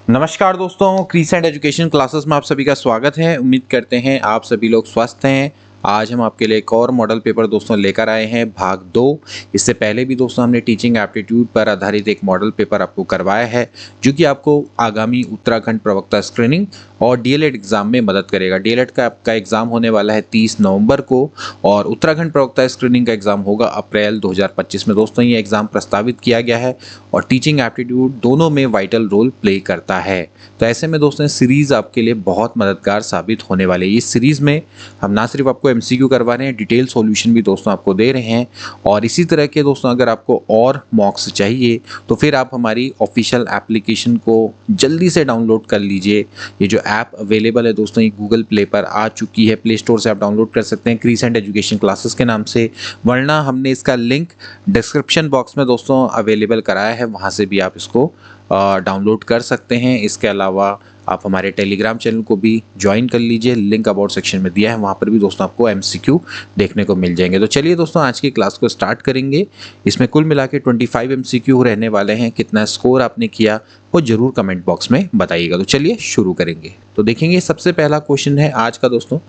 नमस्कार दोस्तों, crescent education classes में आप सभी का स्वागत है। उम्मीद करते हैं आप सभी लोग स्वस्थ हैं। आज हम आपके लिए एक और मॉडल पेपर दोस्तों लेकर आए हैं, भाग 2। इससे पहले भी दोस्तों हमने टीचिंग एप्टीट्यूड पर आधारित एक मॉडल पेपर आपको करवाया है, जो कि आपको आगामी उत्तराखंड प्रवक्ता स्क्रीनिंग और डीएलएड एग्जाम में मदद करेगा। डीएलएड का आपका एग्जाम होने वाला है 30 नवंबर को और उत्तराखंड प्रवक्ता स्क्रीनिंग का एग्जाम होगा अप्रैल 2025 में। दोस्तों ये एग्जाम प्रस्तावित किया गया है और टीचिंग एप्टीट्यूड दोनों में वाइटल रोल प्ले करता है। तो ऐसे में दोस्तों सीरीज आपके लिए बहुत मददगार साबित होने वाली है। इस सीरीज में हम ना सिर्फ आपको एमसीक्यू करवा रहे हैं, डिटेल सॉल्यूशन भी दोस्तों आपको दे रहे हैं। और इसी तरह के दोस्तों अगर आपको और मॉक्स चाहिए तो फिर आप हमारी ऑफिशियल एप्लीकेशन को जल्दी से डाउनलोड कर लीजिए। ये जो ऐप अवेलेबल है दोस्तों, ये गूगल प्ले पर आ चुकी है, प्ले स्टोर से आप डाउनलोड कर सकते हैं क्रीसेंट एजुकेशन क्लासेस के नाम से, वरना हमने इसका लिंक डिस्क्रिप्शन बॉक्स में दोस्तों अवेलेबल कराया है, वहाँ से भी आप इसको डाउनलोड कर सकते हैं। इसके अलावा आप हमारे टेलीग्राम चैनल को भी ज्वाइन कर लीजिए, लिंक अबाउट सेक्शन में दिया है, वहाँ पर भी दोस्तों आपको एमसीक्यू देखने को मिल जाएंगे। तो चलिए दोस्तों आज की क्लास को स्टार्ट करेंगे। इसमें कुल मिला के 25 एमसीक्यू रहने वाले हैं। कितना स्कोर आपने किया वो जरूर कमेंट बॉक्स में बताइएगा। तो चलिए शुरू करेंगे। तो देखेंगे सबसे पहला क्वेश्चन है आज का दोस्तों,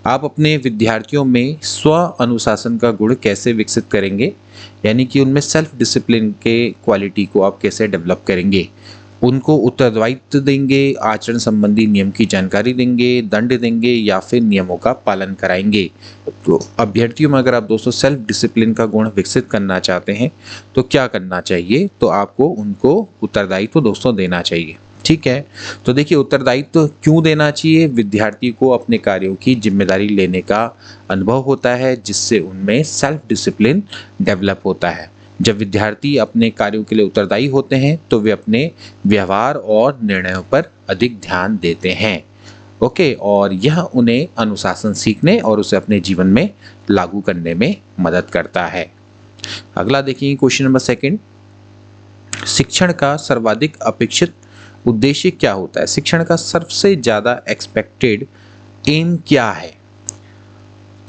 आप अपने विद्यार्थियों में स्व अनुशासन का गुण कैसे विकसित करेंगे, यानी कि उनमें सेल्फ डिसिप्लिन के क्वालिटी को आप कैसे डेवलप करेंगे। उनको उत्तरदायित्व देंगे, आचरण संबंधी नियम की जानकारी देंगे, दंड देंगे या फिर नियमों का पालन कराएंगे। तो अभ्यर्थियों में अगर आप दोस्तों सेल्फ डिसिप्लिन का गुण विकसित करना चाहते हैं तो क्या करना चाहिए, तो आपको उनको उत्तरदायित्व दोस्तों देना चाहिए। ठीक है, तो देखिए उत्तरदायित्व क्यों देना चाहिए। विद्यार्थी को अपने कार्यों की जिम्मेदारी लेने का अनुभव होता है, जिससे उनमें सेल्फ डिसिप्लिन डेवलप होता है। जब विद्यार्थी अपने कार्यों के लिए उत्तरदायी होते हैं तो वे अपने व्यवहार और निर्णयों पर अधिक ध्यान देते हैं। ओके, और यह उन्हें अनुशासन सीखने और उसे अपने जीवन में लागू करने में मदद करता है। अगला देखिए क्वेश्चन नंबर 2, शिक्षण का सर्वाधिक अपेक्षित उद्देश्य क्या होता है। शिक्षण का सबसे ज्यादा एक्सपेक्टेड एम क्या है।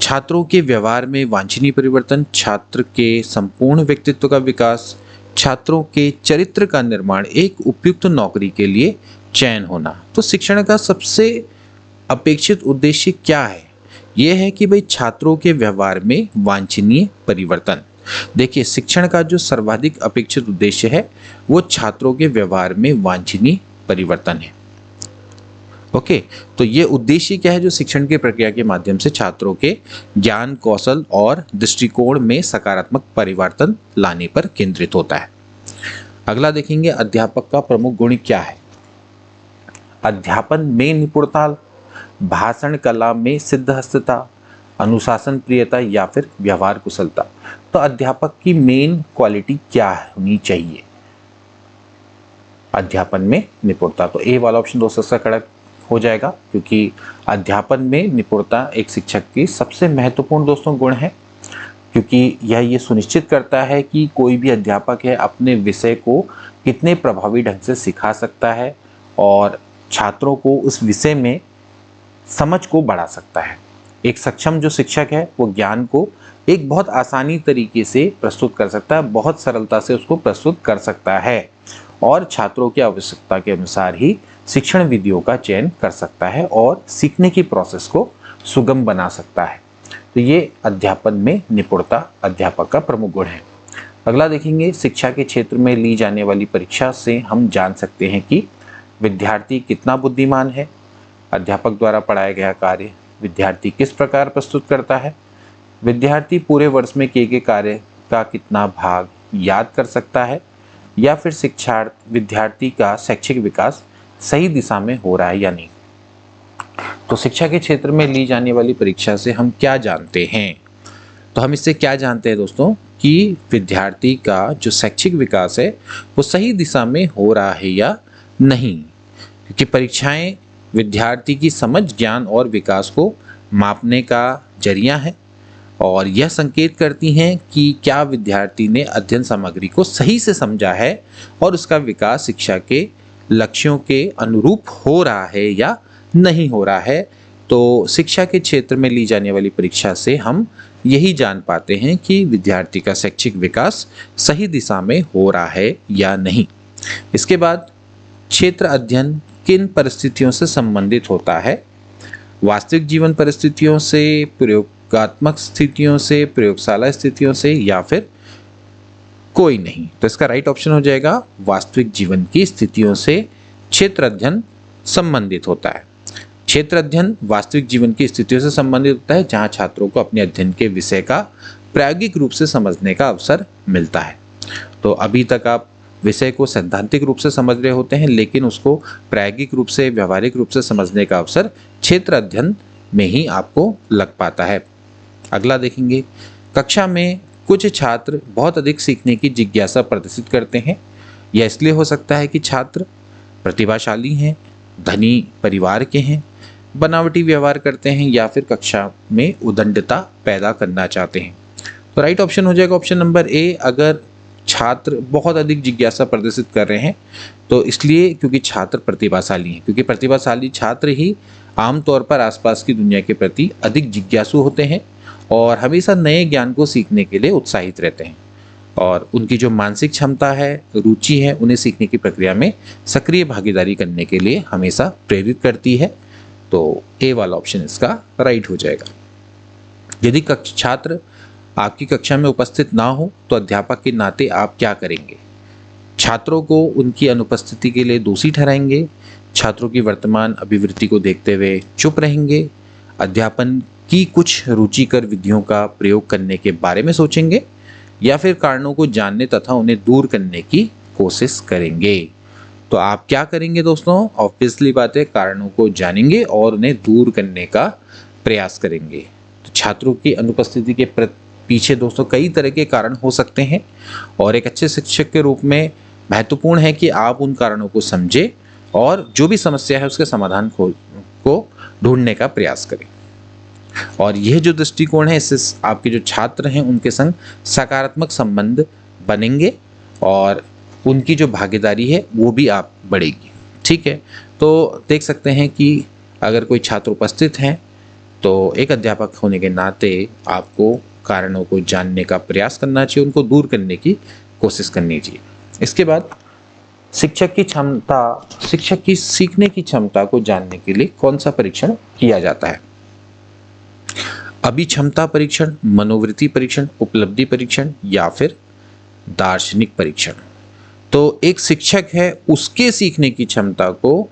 छात्रों के व्यवहार में वांछनीय परिवर्तन, छात्र के संपूर्ण व्यक्तित्व का विकास, छात्रों के चरित्र का निर्माण, एक उपयुक्त नौकरी के लिए चयन होना। तो शिक्षण का सबसे अपेक्षित उद्देश्य क्या है। यह है कि भाई छात्रों के व्यवहार में वांछनीय परिवर्तन। देखिए शिक्षण का जो सर्वाधिक अपेक्षित उद्देश्य है वो छात्रों के व्यवहार में वांछनीय परिवर्तन है। ओके, तो ये उद्देश्य क्या है जो शिक्षण की प्रक्रिया के माध्यम से छात्रों के ज्ञान, कौशल और दृष्टिकोण में सकारात्मक परिवर्तन लाने पर केंद्रित होता है। अगला देखेंगे अध्यापक का प्रमुख गुण क्या है। अध्यापन में निपुणता, भाषण कला में सिद्धहस्तता, अनुशासन प्रियता या फिर व्यवहार कुशलता। तो अध्यापक की मेन क्वालिटी क्या होनी चाहिए। अध्यापन में निपुणता, तो ए वाला ऑप्शन दोस्तों इसका करेक्ट हो जाएगा, क्योंकि अध्यापन में निपुणता एक शिक्षक की सबसे महत्वपूर्ण दोस्तों गुण है, क्योंकि यह ये सुनिश्चित करता है कि कोई भी अध्यापक है अपने विषय को कितने प्रभावी ढंग से सिखा सकता है और छात्रों को उस विषय में समझ को बढ़ा सकता है। एक सक्षम जो शिक्षक है वो ज्ञान को एक बहुत आसानी तरीके से प्रस्तुत कर सकता है, बहुत सरलता से उसको प्रस्तुत कर सकता है और छात्रों की आवश्यकता के अनुसार ही शिक्षण विधियों का चयन कर सकता है और सीखने की प्रोसेस को सुगम बना सकता है। तो ये अध्यापन में निपुणता अध्यापक का प्रमुख गुण है। अगला देखेंगे शिक्षा के क्षेत्र में ली जाने वाली परीक्षा से हम जान सकते हैं कि विद्यार्थी कितना बुद्धिमान है। अध्यापक द्वारा पढ़ाया गया कार्य विद्यार्थी किस प्रकार प्रस्तुत करता है। विद्यार्थी पूरे वर्ष में किए गए कार्य का कितना भाग याद कर सकता है, या फिर शिक्षार्थी विद्यार्थी का शैक्षिक विकास सही दिशा में हो रहा है या नहीं। तो शिक्षा के क्षेत्र में ली जाने वाली परीक्षा से हम क्या जानते हैं, तो हम इससे क्या जानते हैं दोस्तों कि विद्यार्थी का जो शैक्षिक विकास है वो सही दिशा में हो रहा है या नहीं। क्योंकि परीक्षाएं विद्यार्थी की समझ, ज्ञान और विकास को मापने का जरिया है और यह संकेत करती हैं कि क्या विद्यार्थी ने अध्ययन सामग्री को सही से समझा है और उसका विकास शिक्षा के लक्ष्यों के अनुरूप हो रहा है या नहीं हो रहा है। तो शिक्षा के क्षेत्र में ली जाने वाली परीक्षा से हम यही जान पाते हैं कि विद्यार्थी का शैक्षिक विकास सही दिशा में हो रहा है या नहीं। इसके बाद क्षेत्र अध्ययन किन परिस्थितियों से संबंधित होता है? वास्तविक जीवन परिस्थितियों से, प्रयोगात्मक स्थितियों से, प्रयोगशाला स्थितियों से, या फिर कोई नहीं। तो इसका राइट ऑप्शन हो जाएगा वास्तविक जीवन की स्थितियों से क्षेत्र अध्ययन संबंधित होता है। क्षेत्र अध्ययन वास्तविक जीवन की स्थितियों से संबंधित होता है, जहां छात्रों को अपने अध्ययन के विषय का प्रायोगिक रूप से समझने का अवसर मिलता है। तो अभी तक आप विषय को सैद्धांतिक रूप से समझ रहे होते हैं, लेकिन उसको प्रायोगिक रूप से, व्यवहारिक रूप से समझने का अवसर क्षेत्र अध्ययन में ही आपको लग पाता है। अगला देखेंगे, कक्षा में कुछ छात्र बहुत अधिक सीखने की जिज्ञासा प्रदर्शित करते हैं। यह इसलिए हो सकता है कि छात्र प्रतिभाशाली हैं, धनी परिवार के हैं, बनावटी व्यवहार करते हैं, या फिर कक्षा में उद्दंडता पैदा करना चाहते हैं। तो राइट ऑप्शन हो जाएगा ऑप्शन नंबर ए। अगर छात्र बहुत अधिक जिज्ञासा प्रदर्शित कर रहे हैं तो इसलिए क्योंकि छात्र प्रतिभाशाली हैं, क्योंकि प्रतिभाशाली छात्र ही आमतौर पर आसपास की दुनिया के प्रति अधिक जिज्ञासु होते हैं और हमेशा नए ज्ञान को सीखने के लिए उत्साहित रहते हैं, और उनकी जो मानसिक क्षमता है, रुचि है, उन्हें सीखने की प्रक्रिया में सक्रिय भागीदारी करने के लिए हमेशा प्रेरित करती है। तो ए वाला ऑप्शन इसका राइट हो जाएगा। यदि छात्र आपकी कक्षा में उपस्थित ना हो तो अध्यापक के नाते आप क्या करेंगे? छात्रों को उनकी अनुपस्थिति के लिए दोषी ठहराएंगे, छात्रों की वर्तमान अभिवृत्ति को देखते हुए चुप रहेंगे, अध्यापन की कुछ रुचिकर विधियों का प्रयोग करने के बारे में सोचेंगे, या फिर कारणों को जानने तथा उन्हें दूर करने की कोशिश करेंगे? तो आप क्या करेंगे दोस्तों? ऑब्वियसली बात है, कारणों को जानेंगे और उन्हें दूर करने का प्रयास करेंगे। तो छात्रों की अनुपस्थिति के पीछे दोस्तों कई तरह के कारण हो सकते हैं, और एक अच्छे शिक्षक के रूप में महत्वपूर्ण है कि आप उन कारणों को समझें और जो भी समस्या है उसके समाधान को ढूंढने का प्रयास करें। और यह जो दृष्टिकोण है, इससे आपके जो छात्र हैं उनके संग सकारात्मक संबंध बनेंगे और उनकी जो भागीदारी है वो भी आप बढ़ेगी। ठीक है, तो देख सकते हैं कि अगर कोई छात्र उपस्थित हैं तो एक अध्यापक होने के नाते आपको कारणों को जानने का प्रयास करना चाहिए, उनको दूर करने की कोशिश करनी चाहिए। इसके बाद शिक्षक की सीखने की क्षमता को जानने के लिए कौन सा परीक्षण किया जाता है? अभिक्षमता परीक्षण, मनोवृत्ति परीक्षण, उपलब्धि परीक्षण, या फिर दार्शनिक परीक्षण। तो एक शिक्षक है, उसके सीखने की क्षमता को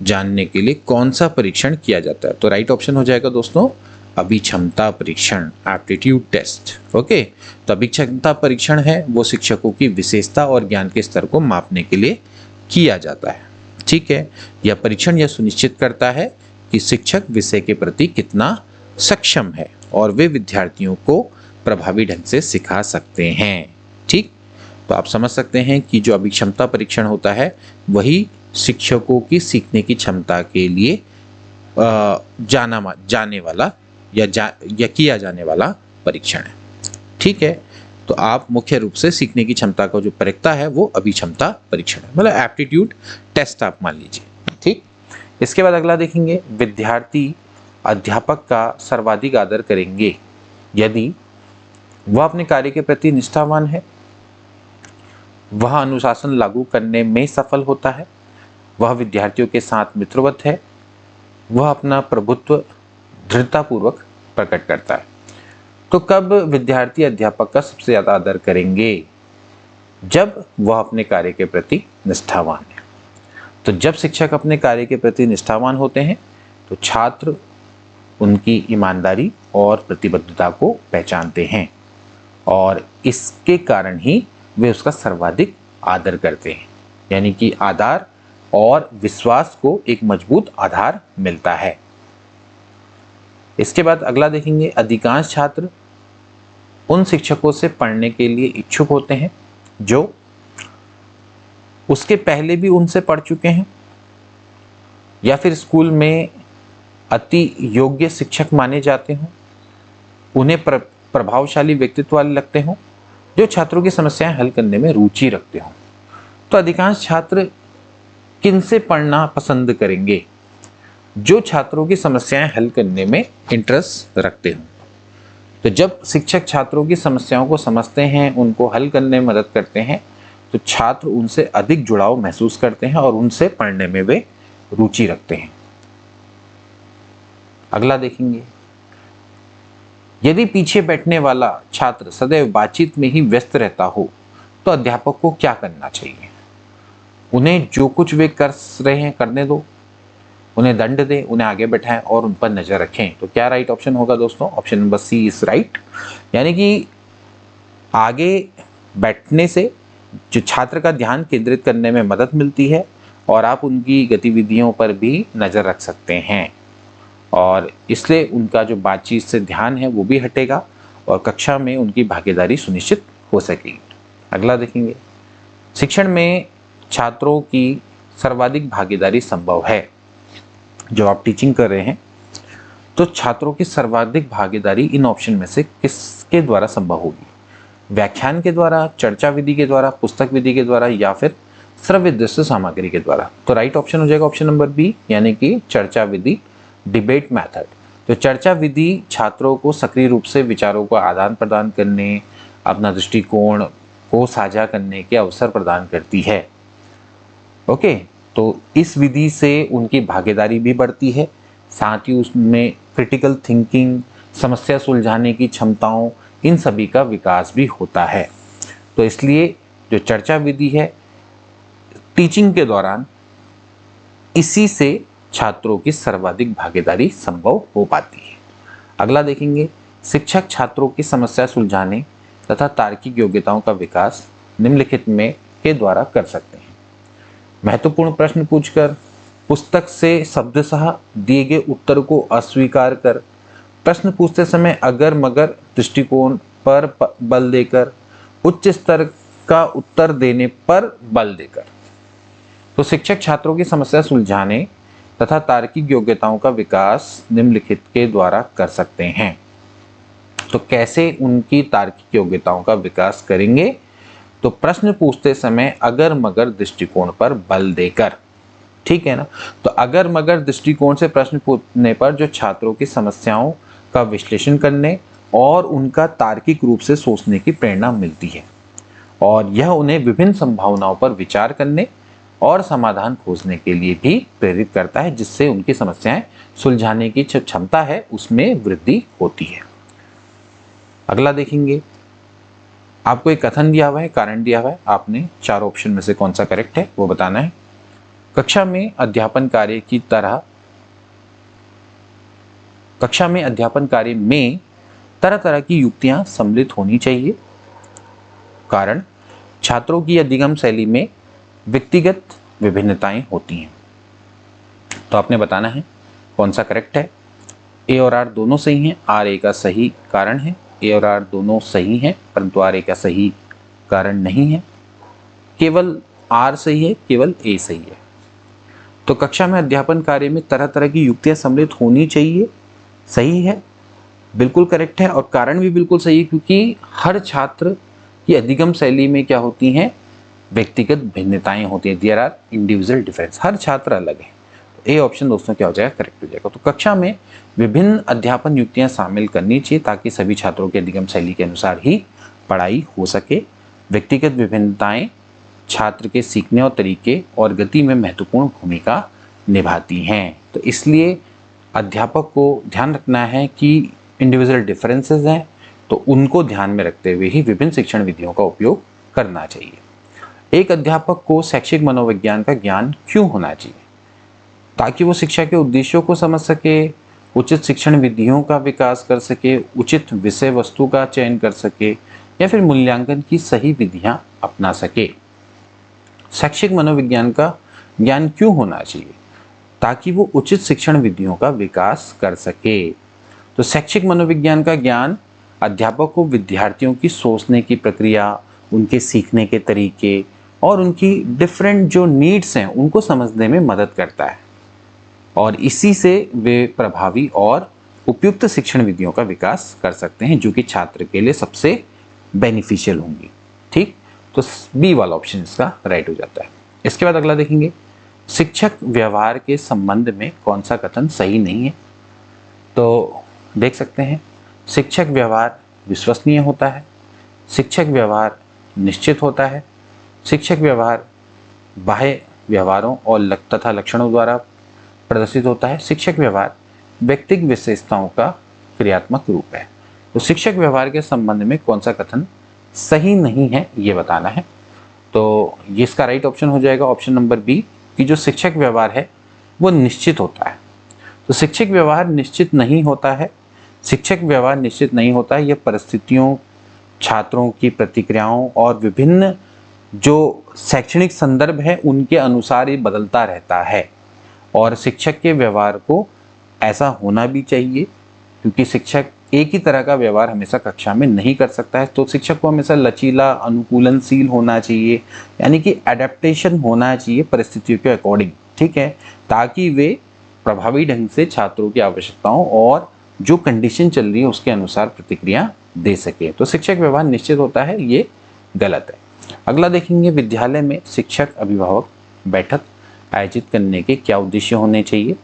जानने के लिए कौन सा परीक्षण किया जाता है? तो राइट ऑप्शन हो जाएगा दोस्तों अभिक्षमता परीक्षण, एप्टीट्यूड टेस्ट। ओके, तो अभिक्षमता परीक्षण है वो शिक्षकों की विशेषता और ज्ञान के स्तर को मापने के लिए किया जाता है। ठीक है, यह परीक्षण यह सुनिश्चित करता है कि शिक्षक विषय के प्रति कितना सक्षम है और वे विद्यार्थियों को प्रभावी ढंग से सिखा सकते हैं। ठीक, तो आप समझ सकते हैं कि जो अभिक्षमता परीक्षण होता है वही शिक्षकों की सीखने की क्षमता के लिए जाने वाला या किया जाने वाला परीक्षण है। ठीक है, तो आप मुख्य रूप से सीखने की क्षमता को जो परखता है वो अभिक्षमता परीक्षण है, मतलब एप्टीट्यूड टेस्ट आप मान लीजिए। ठीक, इसके बाद अगला देखेंगे, विद्यार्थी अध्यापक का सर्वाधिक आदर करेंगे यदि वह अपने कार्य के प्रति निष्ठावान है, वह अनुशासन लागू करने में सफल होता है, वह विद्यार्थियों के साथ मित्रवत है, वह अपना प्रभुत्व दृढ़तापूर्वक प्रकट करता है। तो कब विद्यार्थी अध्यापक का सबसे ज्यादा आदर करेंगे? जब वह अपने कार्य के प्रति निष्ठावान है। तो जब शिक्षक अपने कार्य के प्रति निष्ठावान होते हैं तो छात्र उनकी ईमानदारी और प्रतिबद्धता को पहचानते हैं और इसके कारण ही वे उसका सर्वाधिक आदर करते हैं, यानी कि आदर और विश्वास को एक मजबूत आधार मिलता है। इसके बाद अगला देखेंगे, अधिकांश छात्र उन शिक्षकों से पढ़ने के लिए इच्छुक होते हैं जो उसके पहले भी उनसे पढ़ चुके हैं या फिर स्कूल में अति योग्य शिक्षक माने जाते हों, उन्हें प्रभावशाली व्यक्तित्व वाले लगते हों, जो छात्रों की समस्याएं हल करने में रुचि रखते हों। तो अधिकांश छात्र किनसे पढ़ना पसंद करेंगे? जो छात्रों की समस्याएं हल करने में इंटरेस्ट रखते हों। तो जब शिक्षक छात्रों की समस्याओं को समझते हैं, उनको हल करने में मदद करते हैं, तो छात्र उनसे अधिक जुड़ाव महसूस करते हैं और उनसे पढ़ने में वे रुचि रखते हैं। अगला देखेंगे, यदि पीछे बैठने वाला छात्र सदैव बातचीत में ही व्यस्त रहता हो तो अध्यापक को क्या करना चाहिए? उन्हें जो कुछ वे कर रहे हैं करने दो, उन्हें दंड दें, उन्हें आगे बैठाएं और उन पर नजर रखें। तो क्या राइट ऑप्शन होगा दोस्तों? Option number C is right. यानी कि आगे बैठने से जो छात्र का ध्यान केंद्रित करने में मदद मिलती है और आप उनकी गतिविधियों पर भी नजर रख सकते हैं और इसलिए उनका जो बातचीत से ध्यान है वो भी हटेगा और कक्षा में उनकी भागीदारी सुनिश्चित हो सकेगी। अगला देखेंगे, शिक्षण में छात्रों की सर्वाधिक भागीदारी संभव है। जब आप टीचिंग कर रहे हैं तो छात्रों की सर्वाधिक भागीदारी इन ऑप्शन में से किसके द्वारा संभव होगी? व्याख्यान के द्वारा, चर्चा विधि के द्वारा, पुस्तक विधि के द्वारा या फिर श्रव्य दृश्य सामग्री के द्वारा? तो राइट ऑप्शन हो जाएगा ऑप्शन नंबर बी, यानी कि चर्चा विधि, डिबेट मेथड। तो चर्चा विधि छात्रों को सक्रिय रूप से विचारों का आदान प्रदान करने, अपना दृष्टिकोण को साझा करने के अवसर प्रदान करती है। ओके, तो इस विधि से उनकी भागीदारी भी बढ़ती है, साथ ही उसमें क्रिटिकल थिंकिंग, समस्या सुलझाने की क्षमताओं, इन सभी का विकास भी होता है। तो इसलिए जो चर्चा विधि है टीचिंग के दौरान, इसी से छात्रों की सर्वाधिक भागीदारी संभव हो पाती है। अगला देखेंगे, शिक्षक छात्रों की समस्या सुलझाने तथा तार्किक योग्यताओं का विकास निम्नलिखित में के द्वारा कर सकते हैं। महत्वपूर्ण प्रश्न पूछकर, पुस्तक से शब्दशः दिए गए उत्तर को अस्वीकार कर, प्रश्न पूछते समय अगर मगर दृष्टिकोण पर बल देकर, उच्च स्तर का उत्तर देने पर बल देकर। तो शिक्षक छात्रों की समस्या सुलझाने तथा तार्किक योग्यताओं का विकास निम्नलिखित के द्वारा कर सकते हैं। तो कैसे उनकी तार्किक योग्यताओं का विकास करेंगे? तो प्रश्न पूछते समय अगर मगर दृष्टिकोण पर बल देकर, ठीक है ना। तो अगर मगर दृष्टिकोण से प्रश्न पूछने पर जो छात्रों की समस्याओं का विश्लेषण करने और उनका तार्किक रूप से सोचने की प्रेरणा मिलती है और यह उन्हें विभिन्न संभावनाओं पर विचार करने और समाधान खोजने के लिए भी प्रेरित करता है, जिससे उनकी समस्याएं सुलझाने की जो क्षमता है उसमें वृद्धि होती है। अगला देखेंगे, आपको एक कथन दिया हुआ है, कारण दिया हुआ है, आपने चार ऑप्शन में से कौन सा करेक्ट है वो बताना है। कक्षा में अध्यापन कार्य में तरह तरह की युक्तियां सम्मिलित होनी चाहिए। कारण, छात्रों की अधिगम शैली में व्यक्तिगत विभिन्नताएं होती हैं। तो आपने बताना है कौन सा करेक्ट है। ए और आर दोनों सही हैं, आर ए का सही कारण है, ए और आर दोनों सही हैं परंतु आर ए का सही कारण नहीं है। केवल आर सही है, केवल ए सही है। तो कक्षा में अध्यापन कार्य में तरह तरह की युक्तियां सम्मिलित होनी चाहिए, सही है, बिल्कुल करेक्ट है। और कारण भी बिल्कुल सही है, क्योंकि हर छात्र की अधिगम शैली में क्या होती हैं? व्यक्तिगत भिन्नताएं होती हैं। देयर आर इंडिविजुअल डिफरेंस, हर छात्र अलग है। ए ऑप्शन दोस्तों क्या हो जाएगा? करेक्ट हो जाएगा। तो कक्षा में विभिन्न अध्यापन युक्तियां शामिल करनी चाहिए ताकि सभी छात्रों के अधिगम शैली के अनुसार ही पढ़ाई हो सके। व्यक्तिगत विभिन्नताएं छात्र के सीखने और तरीके और गति में महत्वपूर्ण भूमिका निभाती हैं। तो इसलिए अध्यापक को ध्यान रखना है कि इंडिविजुअल डिफरेंसेस हैं, तो उनको ध्यान में रखते हुए ही विभिन्न शिक्षण विधियों का उपयोग करना चाहिए। एक अध्यापक को शैक्षिक मनोविज्ञान का ज्ञान क्यों होना चाहिए? ताकि वो शिक्षा के उद्देश्यों को समझ सके, उचित शिक्षण विधियों का विकास कर सके, उचित विषय वस्तु का चयन कर सके या फिर मूल्यांकन की सही विधियां अपना सके। शैक्षिक मनोविज्ञान का ज्ञान क्यों होना चाहिए? ताकि वो उचित शिक्षण विधियों का विकास कर सके। तो शैक्षिक मनोविज्ञान का ज्ञान अध्यापक को विद्यार्थियों की सोचने की प्रक्रिया, उनके सीखने के तरीके और उनकी डिफरेंट जो नीड्स हैं उनको समझने में मदद करता है और इसी से वे प्रभावी और उपयुक्त शिक्षण विधियों का विकास कर सकते हैं जो कि छात्र के लिए सबसे बेनिफिशियल होंगी। ठीक, तो बी वाला ऑप्शन इसका राइट हो जाता है। इसके बाद अगला देखेंगे, शिक्षक व्यवहार के संबंध में कौन सा कथन सही नहीं है? तो देख सकते हैं, शिक्षक व्यवहार विश्वसनीय होता है, शिक्षक व्यवहार निश्चित होता है, शिक्षक व्यवहार बाह्य व्यवहारों और तथा लक्षणों द्वारा प्रदर्शित होता है। शिक्षक व्यवहार व्यक्तिगत विशेषताओं का क्रियात्मक रूप है। तो शिक्षक व्यवहार के संबंध में कौन सा कथन सही नहीं है ये बताना है। तो इसका राइट ऑप्शन हो जाएगा ऑप्शन नंबर बी कि जो शिक्षक व्यवहार है वो निश्चित होता है। तो शिक्षक व्यवहार निश्चित नहीं होता है। शिक्षक व्यवहार निश्चित नहीं होता है, यह परिस्थितियों, छात्रों की प्रतिक्रियाओं और विभिन्न जो शैक्षणिक संदर्भ है उनके अनुसार ये बदलता रहता है। और शिक्षक के व्यवहार को ऐसा होना भी चाहिए, क्योंकि शिक्षक एक ही तरह का व्यवहार हमेशा कक्षा में नहीं कर सकता है। तो शिक्षक को हमेशा लचीला, अनुकूलनशील होना चाहिए, यानी कि एडेप्टेशन होना चाहिए परिस्थितियों के अकॉर्डिंग, ठीक है, ताकि वे प्रभावी ढंग से छात्रों की आवश्यकताओं और जो कंडीशन चल रही है उसके अनुसार प्रतिक्रिया दे सके। तो शिक्षक व्यवहार निश्चित होता है, ये गलत है। अगला देखेंगे, विद्यालय में शिक्षक अभिभावक बैठक आयोजित करने के क्या उद्देश्य होने चाहिए।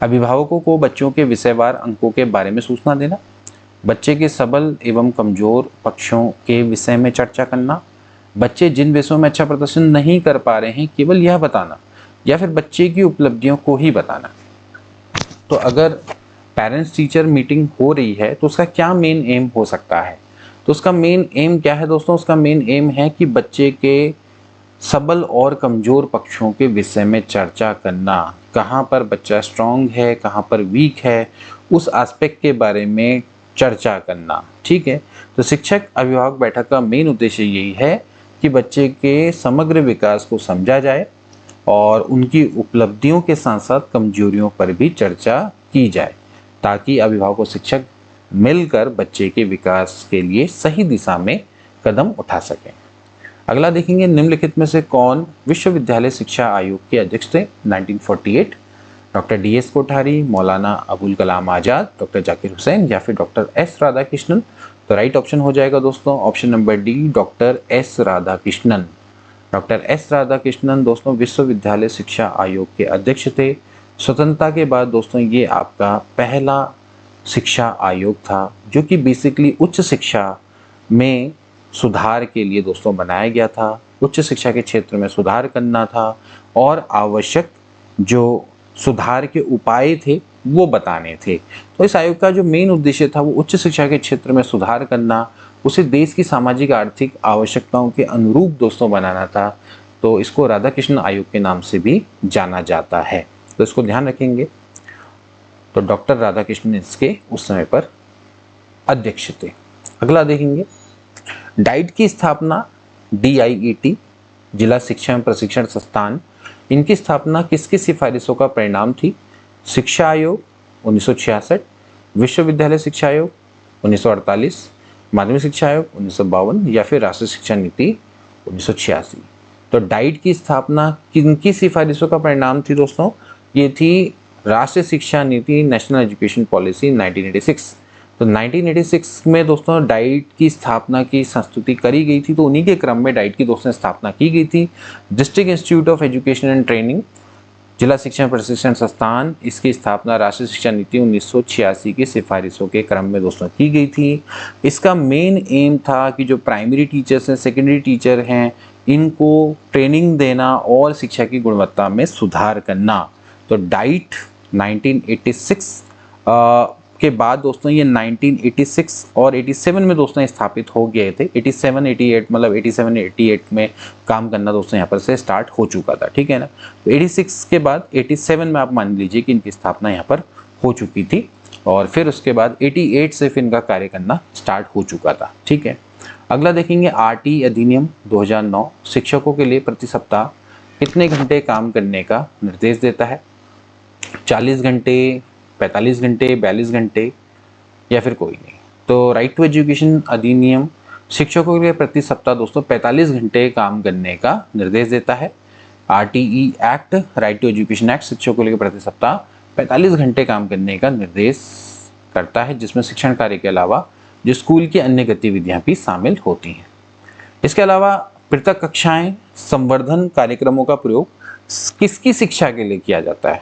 अभिभावकों को बच्चों के विषयवार अंकों के बारे में सूचना देना, बच्चे के सबल एवं कमजोर पक्षों के विषय में चर्चा करना, बच्चे जिन विषयों में अच्छा प्रदर्शन नहीं कर पा रहे हैं केवल यह बताना, या फिर बच्चे की उपलब्धियों को ही बताना। तो अगर पेरेंट्स टीचर मीटिंग हो रही है तो उसका क्या मेन एम हो सकता है। तो उसका मेन एम क्या है दोस्तों, उसका मेन एम है कि बच्चे के सबल और कमज़ोर पक्षों के विषय में चर्चा करना, कहाँ पर बच्चा स्ट्रांग है, कहाँ पर वीक है, उस एस्पेक्ट के बारे में चर्चा करना, ठीक है। तो शिक्षक अभिभावक बैठक का मेन उद्देश्य यही है कि बच्चे के समग्र विकास को समझा जाए और उनकी उपलब्धियों के साथ साथ कमजोरियों पर भी चर्चा की जाए, ताकि अभिभावक और शिक्षक मिलकर बच्चे के विकास के लिए सही दिशा में कदम उठा सकें। अगला देखेंगे, निम्नलिखित में से कौन विश्वविद्यालय शिक्षा आयोग के अध्यक्ष थे 1948। Doctor DS Kothari, Maulana Abul Kalam Azad, doctor Zakir Hussain या फिर डॉक्टर S राधाकृष्णन। तो राइट ऑप्शन हो जाएगा दोस्तों option number D, doctor S Radhakrishnan. Doctor S Radhakrishnan दोस्तों विश्वविद्यालय शिक्षा आयोग के अध्यक्ष थे। स्वतंत्रता के बाद दोस्तों ये आपका पहला शिक्षा आयोग था, जो कि बेसिकली उच्च शिक्षा में सुधार के लिए दोस्तों बनाया गया था। उच्च शिक्षा के क्षेत्र में सुधार करना था और आवश्यक जो सुधार के उपाय थे वो बताने थे। तो इस आयोग का जो मेन उद्देश्य था वो उच्च शिक्षा के क्षेत्र में सुधार करना, उसे देश की सामाजिक आर्थिक आवश्यकताओं के अनुरूप दोस्तों बनाना था। तो इसको राधाकृष्णन आयोग के नाम से भी जाना जाता है, तो इसको ध्यान रखेंगे। तो डॉक्टर राधाकृष्णन इसके उस समय पर अध्यक्ष थे। अगला देखेंगे, डाइट की स्थापना DIET जिला शिक्षा एवं प्रशिक्षण संस्थान, इनकी स्थापना किसकी सिफारिशों का परिणाम थी। शिक्षा आयोग 1966, विश्वविद्यालय शिक्षा आयोग 1948, माध्यमिक शिक्षा आयोग 1952 या फिर राष्ट्रीय शिक्षा नीति 1986। तो डाइट की स्थापना किनकी सिफारिशों का परिणाम थी दोस्तों, ये थी राष्ट्रीय शिक्षा नीति नेशनल एजुकेशन पॉलिसी 1986। तो 1986 में दोस्तों डाइट की स्थापना की संस्तुति करी गई थी। तो उन्हीं के क्रम में डाइट की दोस्तों स्थापना की गई थी। District institute of education and training जिला शिक्षा प्रशिक्षण संस्थान, इसकी स्थापना राष्ट्रीय शिक्षा नीति 1986 की सिफारिशों के क्रम में दोस्तों की गई थी। इसका मेन एम था कि जो प्राइमरी टीचर्स हैं, सेकेंडरी टीचर हैं, इनको ट्रेनिंग देना और शिक्षा की गुणवत्ता में सुधार करना। तो डाइट 1986 के बाद दोस्तों ये 1986 और 87 में दोस्तों स्थापित हो गए थे। 87 88 मतलब 87 88 में काम करना दोस्तों यहाँ पर से स्टार्ट हो चुका था, ठीक है ना। तो 86 के बाद 87 में आप मान लीजिए कि इनकी स्थापना यहाँ पर हो चुकी थी, और फिर उसके बाद 88 से फिर इनका कार्य करना स्टार्ट हो चुका था, ठीक है। अगला देखेंगे, RT अधिनियम 2009 शिक्षकों के लिए प्रति सप्ताह कितने घंटे काम करने का निर्देश देता है। 40 घंटे, 45 घंटे, 42 घंटे या फिर कोई नहीं। तो राइट टू एजुकेशन अधिनियम शिक्षकों के लिए प्रति सप्ताह दोस्तों 45 घंटे काम करने का निर्देश देता है। RTE act, right to education act, शिक्षकों के लिए प्रति सप्ताह 45 घंटे काम करने का निर्देश करता है, जिसमें शिक्षण कार्य के अलावा जो स्कूल की अन्य गतिविधियां भी शामिल होती हैं। इसके अलावा पृथक कक्षाएं, संवर्धन कार्यक्रमों का प्रयोग किसकी शिक्षा के लिए किया जाता है।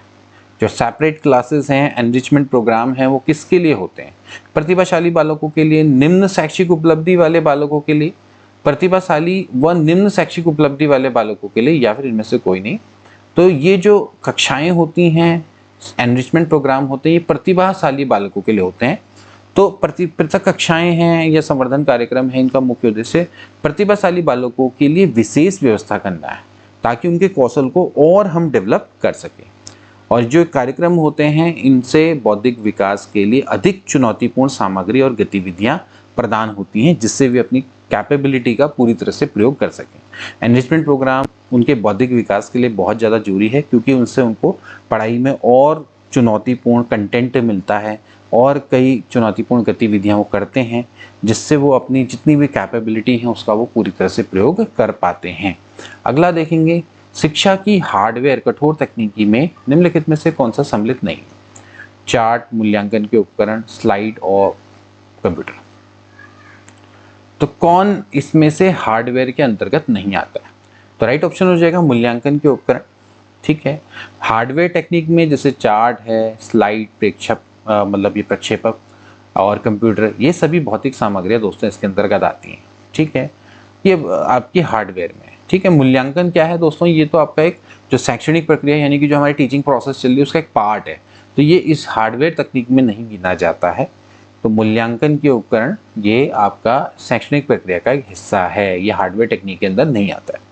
जो सेपरेट क्लासेस हैं, एनरिचमेंट प्रोग्राम हैं, वो किसके लिए होते हैं। प्रतिभाशाली बालकों के लिए, निम्न शैक्षिक उपलब्धि वाले बालकों के लिए, प्रतिभाशाली व निम्न शैक्षिक उपलब्धि वाले बालकों के लिए या फिर इनमें से कोई नहीं। तो ये जो कक्षाएं होती हैं, एनरिचमेंट प्रोग्राम होते हैं, ये प्रतिभाशाली बालकों के लिए होते हैं। तो पृथक कक्षाएं हैं या संवर्धन कार्यक्रम है, इनका मुख्य उद्देश्य प्रतिभाशाली बालकों के लिए विशेष व्यवस्था करना है ताकि उनके कौशल को और हम डेवलप कर सकें। और जो कार्यक्रम होते हैं इनसे बौद्धिक विकास के लिए अधिक चुनौतीपूर्ण सामग्री और गतिविधियां प्रदान होती हैं जिससे वे अपनी कैपेबिलिटी का पूरी तरह से प्रयोग कर सकें। एनरिचमेंट प्रोग्राम उनके बौद्धिक विकास के लिए बहुत ज़्यादा जरूरी है क्योंकि उनसे उनको पढ़ाई में और चुनौतीपूर्ण कंटेंट मिलता है और कई चुनौतीपूर्ण गतिविधियां वो करते हैं जिससे वो अपनी जितनी भी कैपेबिलिटी है उसका वो पूरी तरह से प्रयोग कर पाते हैं। अगला देखेंगे, शिक्षा की हार्डवेयर कठोर तकनीकी में निम्नलिखित में से कौन सा सम्मिलित नहीं? चार्ट, मूल्यांकन के उपकरण, स्लाइड और कंप्यूटर। तो कौन इसमें से हार्डवेयर के अंतर्गत नहीं आता है? तो राइट ऑप्शन हो जाएगा मूल्यांकन के उपकरण। ठीक है, हार्डवेयर टेक्निक में जैसे चार्ट है, स्लाइड, प्रेक्षक मतलब ये प्रक्षेपक और कंप्यूटर, ये सभी भौतिक सामग्रियां दोस्तों इसके अंतर्गत आती हैं। ठीक है, ये आपकी हार्डवेयर में। ठीक है, मूल्यांकन क्या है दोस्तों? ये तो आपका एक जो शैक्षणिक प्रक्रिया यानी कि जो हमारी टीचिंग प्रोसेस चल रही है उसका एक पार्ट है, तो ये इस हार्डवेयर तकनीक में नहीं गिना जाता है। तो मूल्यांकन के उपकरण ये आपका शैक्षणिक प्रक्रिया का एक हिस्सा है, ये हार्डवेयर टेक्निक के अंदर नहीं आता है।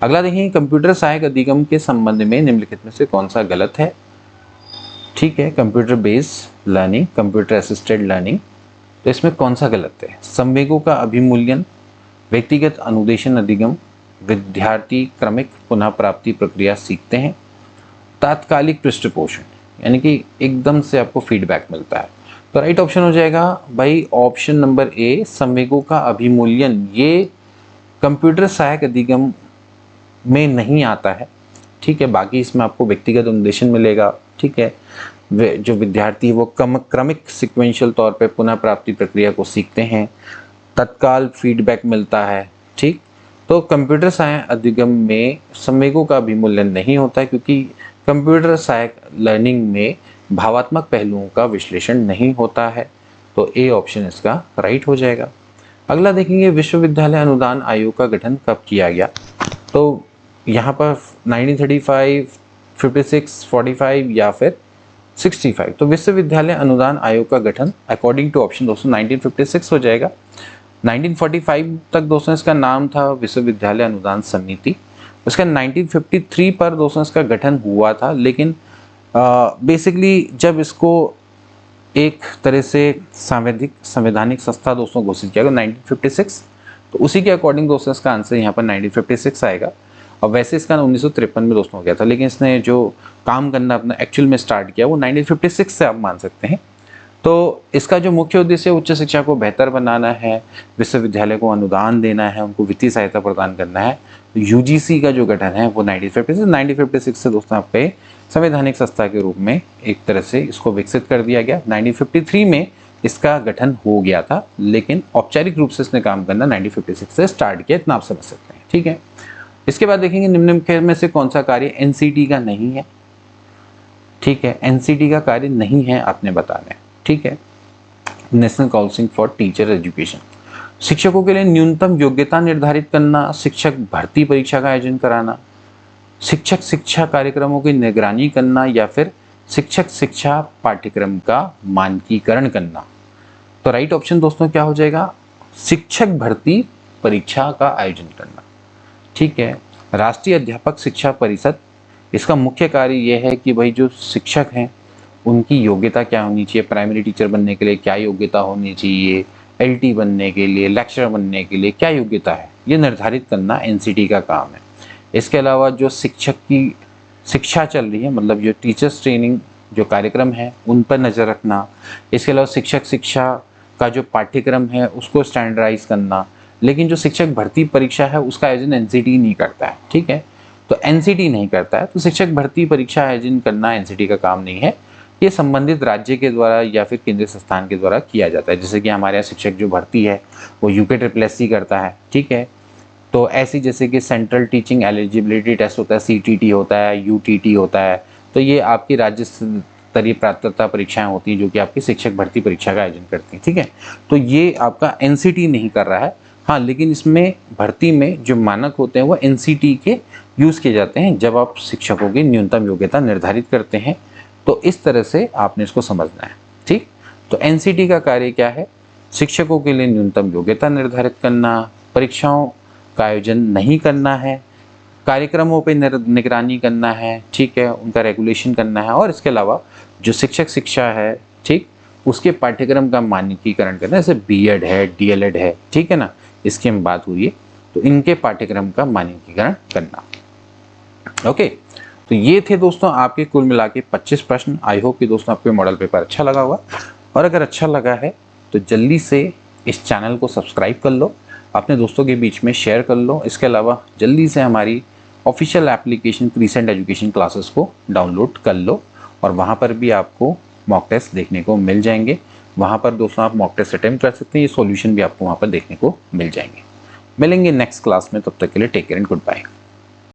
अगला देखिए, कंप्यूटर सहायक अधिगम के संबंध में निम्नलिखित में से कौन सा गलत है? ठीक है, computer based learning, computer assisted learning, तो इसमें कौन सा गलत है? संवेगों का अभिमूल्यन, व्यक्तिगत अनुदेशन अधिगम, विद्यार्थी क्रमिक पुनः प्राप्ति प्रक्रिया सीखते हैं, तात्कालिक पृष्ठपोषण यानी कि एकदम से आपको फीडबैक मिलता है। तो राइट ऑप्शन हो जाएगा भाई ऑप्शन नंबर ए, संवेगों का अभिमूल्यन। ये कंप्यूटर सहायक अधिगम में नहीं आता है। ठीक है, बाकी इसमें आपको व्यक्तिगत अनुदेशन मिलेगा। ठीक है, जो विद्यार्थी है वो क्रमिक सिक्वेंशियल तौर पे पुनः प्राप्ति प्रक्रिया को सीखते हैं, तत्काल फीडबैक मिलता है। ठीक, तो कंप्यूटर सहायक अधिगम में संवेगों का अभिमूल्यन नहीं होता है क्योंकि कंप्यूटर सहायक लर्निंग में भावात्मक पहलुओं का विश्लेषण नहीं होता है। तो ए ऑप्शन इसका राइट हो जाएगा। अगला देखेंगे, विश्वविद्यालय अनुदान आयोग का गठन कब किया गया? तो यहाँ पर 1935, 56, 45 या फिर 65। तो विश्वविद्यालय अनुदान आयोग का गठन अकॉर्डिंग टू ऑप्शन दोस्तों 1956 हो जाएगा। 1945 तक दोस्तों इसका नाम था विश्वविद्यालय अनुदान समिति। उसका 1953 पर दोस्तों इसका गठन हुआ था, लेकिन बेसिकली जब इसको एक तरह से संवैधानिक संस्था दोस्तों घोषित किया गया 1956, तो उसी के अकॉर्डिंग दोस्तों इसका आंसर यहाँ पर 1956 आएगा। और वैसे इसका 1953 में दोस्तों हो गया था, लेकिन इसने जो काम करना अपना एक्चुअल में स्टार्ट किया वो 1956 से आप मान सकते हैं। तो इसका जो मुख्य उद्देश्य उच्च शिक्षा को बेहतर बनाना है, विश्वविद्यालय को अनुदान देना है, उनको वित्तीय सहायता प्रदान करना है। यूजीसी का जो गठन है वो 1956 से दोस्तों आपके संवैधानिक संस्था के रूप में एक तरह से इसको विकसित कर दिया गया। 1953 में इसका गठन हो गया था, लेकिन औपचारिक रूप से इसने काम करना 1956 से स्टार्ट किया, इतना आप समझ सकते हैं। ठीक है, इसके बाद देखेंगे निम्नलिखित में से कौन सा कार्य एनसीटी का नहीं है? ठीक है, एनसीटी का कार्य नहीं है आपने बताना है। ठीक है, national council for teacher education. शिक्षकों के लिए न्यूनतम योग्यता निर्धारित करना, शिक्षक भर्ती परीक्षा का आयोजन कराना, शिक्षक शिक्षा कार्यक्रमों की निगरानी करना या फिर शिक्षक शिक्षा पाठ्यक्रम का मानकीकरण करना। तो राइट ऑप्शन दोस्तों क्या हो जाएगा? शिक्षक भर्ती परीक्षा का आयोजन करना। ठीक है, राष्ट्रीय अध्यापक शिक्षा परिषद, इसका मुख्य कार्य यह है कि भाई जो शिक्षक हैं उनकी योग्यता क्या होनी चाहिए, प्राइमरी टीचर बनने के लिए क्या योग्यता होनी चाहिए, एलटी बनने के लिए, लेक्चरर बनने के लिए क्या योग्यता है, ये निर्धारित करना एनसीटी का काम है। इसके अलावा जो शिक्षक की शिक्षा चल रही है, मतलब जो टीचर्स ट्रेनिंग जो कार्यक्रम है उन पर नज़र रखना। इसके अलावा शिक्षक शिक्षा का जो पाठ्यक्रम है उसको स्टैंडर्डाइज करना। लेकिन जो शिक्षक भर्ती परीक्षा है उसका आयोजन एनसीटी नहीं करता है। ठीक है, तो एनसीटी नहीं करता है, तो शिक्षक भर्ती परीक्षा आयोजन करना एनसीटी का काम नहीं है। ये संबंधित राज्य के द्वारा या फिर केंद्रीय संस्थान के द्वारा किया जाता है। जैसे कि हमारे यहाँ शिक्षक जो भर्ती है वो UPSSC करता है। ठीक है, तो ऐसी जैसे कि सेंट्रल टीचिंग एलिजिबिलिटी टेस्ट होता है, CTT होता है, UTT होता है, तो ये आपकी राज्य स्तरीय पात्रता परीक्षाएं होती हैं जो कि आपकी शिक्षक भर्ती परीक्षा का आयोजन करती हैं। ठीक है, तो ये आपका एनसीटी नहीं कर रहा है, हाँ, लेकिन इसमें भर्ती में जो मानक होते हैं वो एनसीटी के यूज़ किए जाते हैं जब आप शिक्षकों की न्यूनतम योग्यता निर्धारित करते हैं। तो इस तरह से आपने इसको समझना है, ठीक। तो एनसीटी का कार्य क्या है? शिक्षकों के लिए न्यूनतम योग्यता निर्धारित करना, परीक्षाओं का आयोजन नहीं करना है, कार्यक्रमों पे निगरानी करना है, ठीक है, उनका रेगुलेशन करना है, और इसके अलावा जो शिक्षक शिक्षा है, ठीक, उसके पाठ्यक्रम का मानकीकरण करना है, जैसे बीएड है, डीएलएड है, ठीक है ना, इसकी हम बात हुई है। तो इनके पाठ्यक्रम का मानकीकरण करना। ओके, तो ये थे दोस्तों आपके कुल मिला के 25 प्रश्न। आई होप कि दोस्तों आपको मॉडल पेपर अच्छा लगा होगा, और अगर अच्छा लगा है तो जल्दी से इस चैनल को सब्सक्राइब कर लो, अपने दोस्तों के बीच में शेयर कर लो। इसके अलावा जल्दी से हमारी official application crescent education classes को डाउनलोड कर लो, और वहाँ पर भी आपको मॉक टेस्ट देखने को मिल जाएंगे। वहाँ पर दोस्तों आप मॉक टेस्ट अटेम्प्ट कर सकते हैं, ये सॉल्यूशन भी आपको वहाँ पर देखने को मिल जाएंगे। मिलेंगे नेक्स्ट क्लास में, तब तक के लिए take care and good bye.